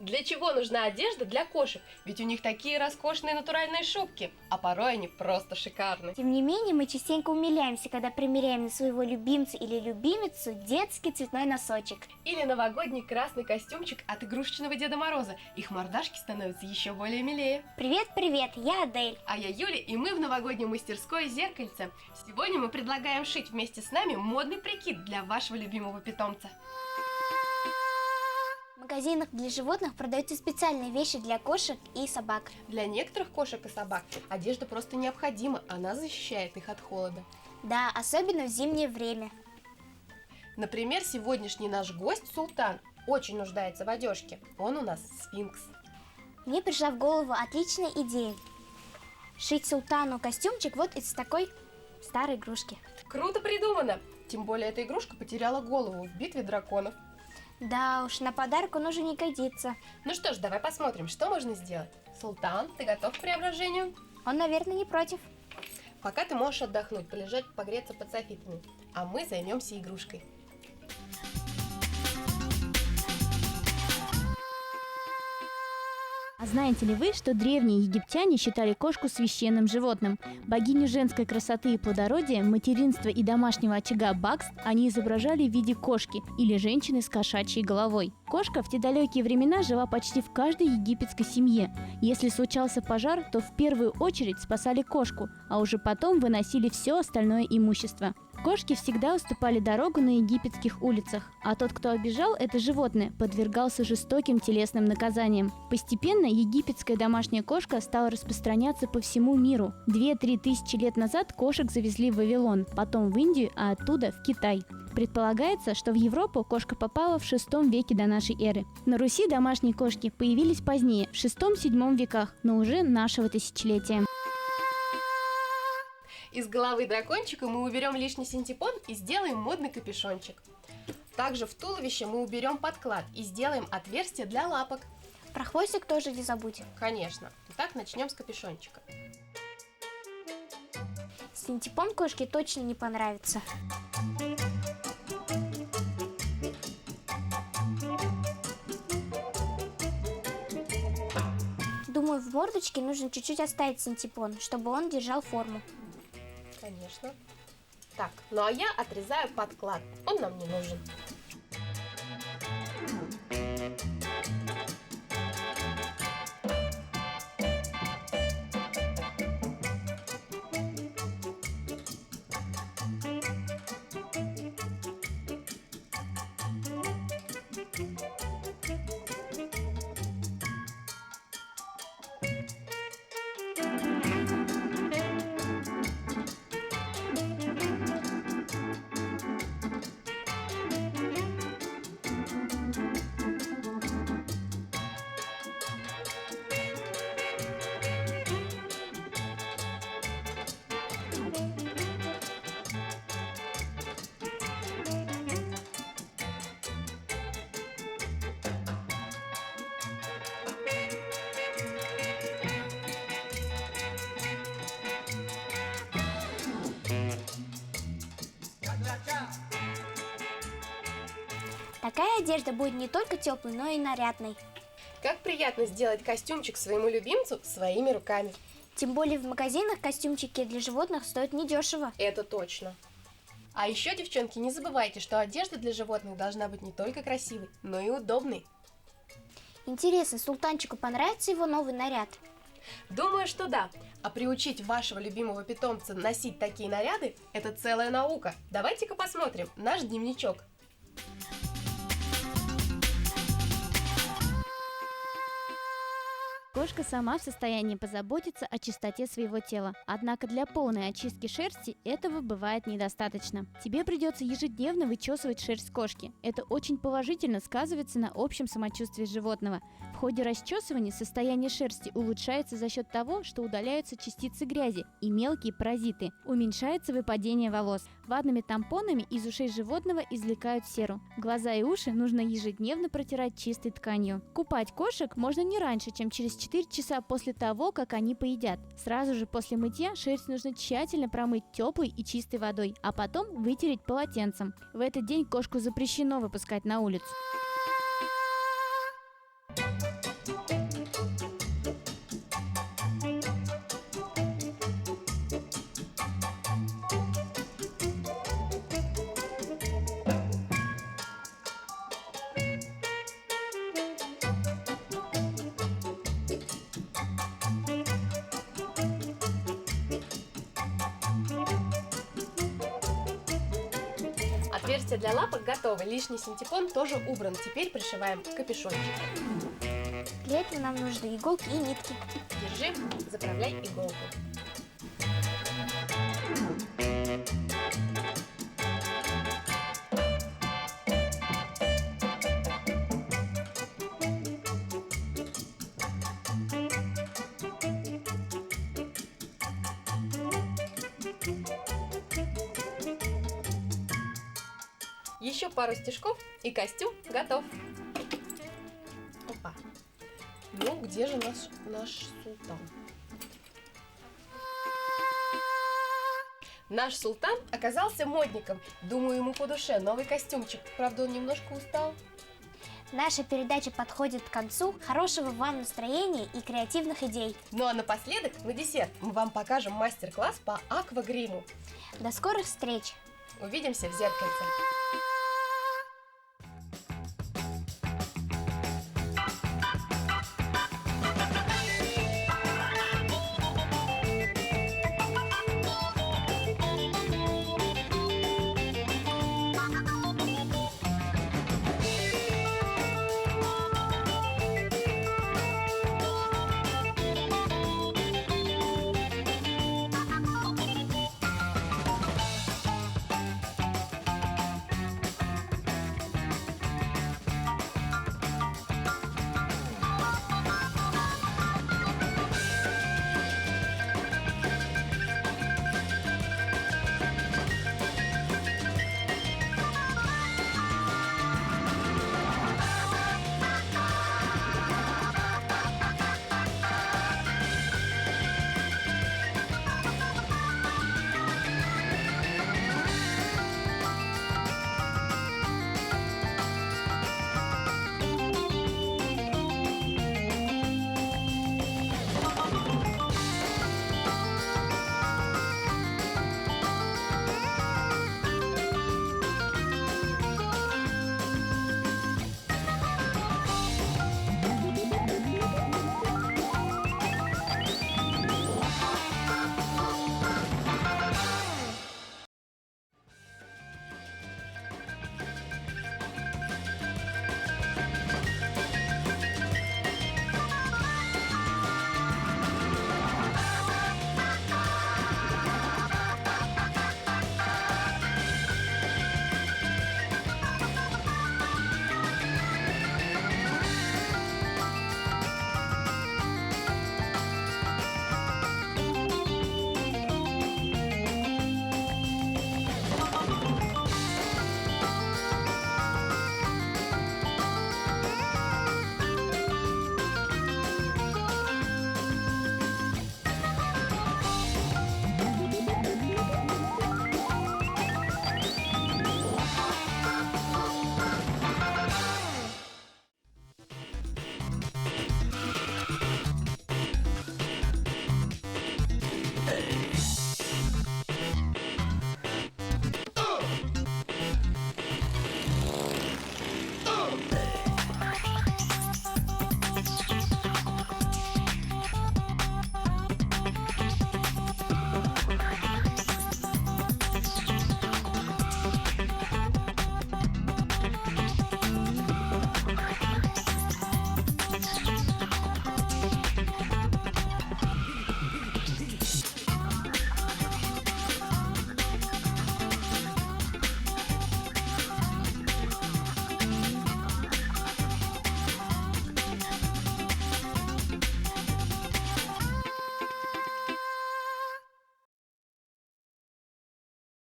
Для чего нужна одежда для кошек? Ведь у них такие роскошные натуральные шубки, а порой они просто шикарны. Тем не менее, мы частенько умиляемся, когда примеряем на своего любимца или любимицу детский цветной носочек. Или новогодний красный костюмчик от игрушечного Деда Мороза. Их мордашки становятся еще более милее. Привет, я Адель. А я Юля, и мы в новогодней мастерской «Зеркальце». Сегодня мы предлагаем шить вместе с нами модный прикид для вашего любимого питомца. В магазинах для животных продаются специальные вещи для кошек и собак. Для некоторых кошек и собак одежда просто необходима, она защищает их от холода. Да, особенно в зимнее время. Например, сегодняшний наш гость Султан очень нуждается в одежке. Он у нас сфинкс. Мне пришла в голову отличная идея. Шить Султану костюмчик вот из такой старой игрушки. Круто придумано! Тем более эта игрушка потеряла голову в битве драконов. Да уж, на подарок он уже не годится. Ну что ж, давай посмотрим, что можно сделать. Султан, ты готов к преображению? Он, наверное, не против. Пока ты можешь отдохнуть, полежать, погреться под софитами, а мы займемся игрушкой. А знаете ли вы, что древние египтяне считали кошку священным животным? Богиню женской красоты и плодородия, материнства и домашнего очага Бакст они изображали в виде кошки или женщины с кошачьей головой. Кошка в те далекие времена жила почти в каждой египетской семье. Если случался пожар, то в первую очередь спасали кошку, а уже потом выносили все остальное имущество. Кошки всегда уступали дорогу на египетских улицах, а тот, кто обижал это животное, подвергался жестоким телесным наказаниям. Постепенно египетская домашняя кошка стала распространяться по всему миру. 2-3 тысячи лет назад кошек завезли в Вавилон, потом в Индию, а оттуда в Китай. Предполагается, что в Европу кошка попала в VI веке до нашей эры. На Руси домашние кошки появились позднее, в VI-VII веках, но уже нашего тысячелетия. Из головы дракончика мы уберем лишний синтепон и сделаем модный капюшончик. Также в туловище мы уберем подклад и сделаем отверстие для лапок. Про хвостик тоже не забудь. Конечно. Итак, начнем с капюшончика. Синтепон кошке точно не понравится. Думаю, в мордочке нужно чуть-чуть оставить синтепон, чтобы он держал форму. Конечно. Так, ну а я отрезаю подклад. Он нам не нужен. Такая одежда будет не только теплой, но и нарядной. Как приятно сделать костюмчик своему любимцу своими руками. Тем более в магазинах костюмчики для животных стоят недешево. Это точно. А еще, девчонки, не забывайте, что одежда для животных должна быть не только красивой, но и удобной. Интересно, Султанчику понравится его новый наряд? Думаю, что да. А приучить вашего любимого питомца носить такие наряды – это целая наука. Давайте-ка посмотрим наш дневничок. Кошка сама в состоянии позаботиться о чистоте своего тела, однако для полной очистки шерсти этого бывает недостаточно. Тебе придется ежедневно вычесывать шерсть кошки. Это очень положительно сказывается на общем самочувствии животного. В ходе расчесывания состояние шерсти улучшается за счет того, что удаляются частицы грязи и мелкие паразиты, уменьшается выпадение волос. Ватными тампонами из ушей животного извлекают серу. Глаза и уши нужно ежедневно протирать чистой тканью. Купать кошек можно не раньше, чем через 4 часа после того, как они поедят. Сразу же после мытья шерсть нужно тщательно промыть теплой и чистой водой, а потом вытереть полотенцем. В этот день кошку запрещено выпускать на улицу. Отверстие для лапок готово, лишний синтепон тоже убран. Теперь пришиваем капюшончик. Для этого нам нужны иголки и нитки. Держи, заправляй иголку. Еще пару стежков, и костюм готов. Опа. Ну, где же наш султан? Наш султан оказался модником. Думаю, ему по душе новый костюмчик. Правда, он немножко устал. Наша передача подходит к концу. Хорошего вам настроения и креативных идей. Ну а напоследок, на десерт, мы вам покажем мастер-класс по аквагриму. До скорых встреч! Увидимся в зеркальце.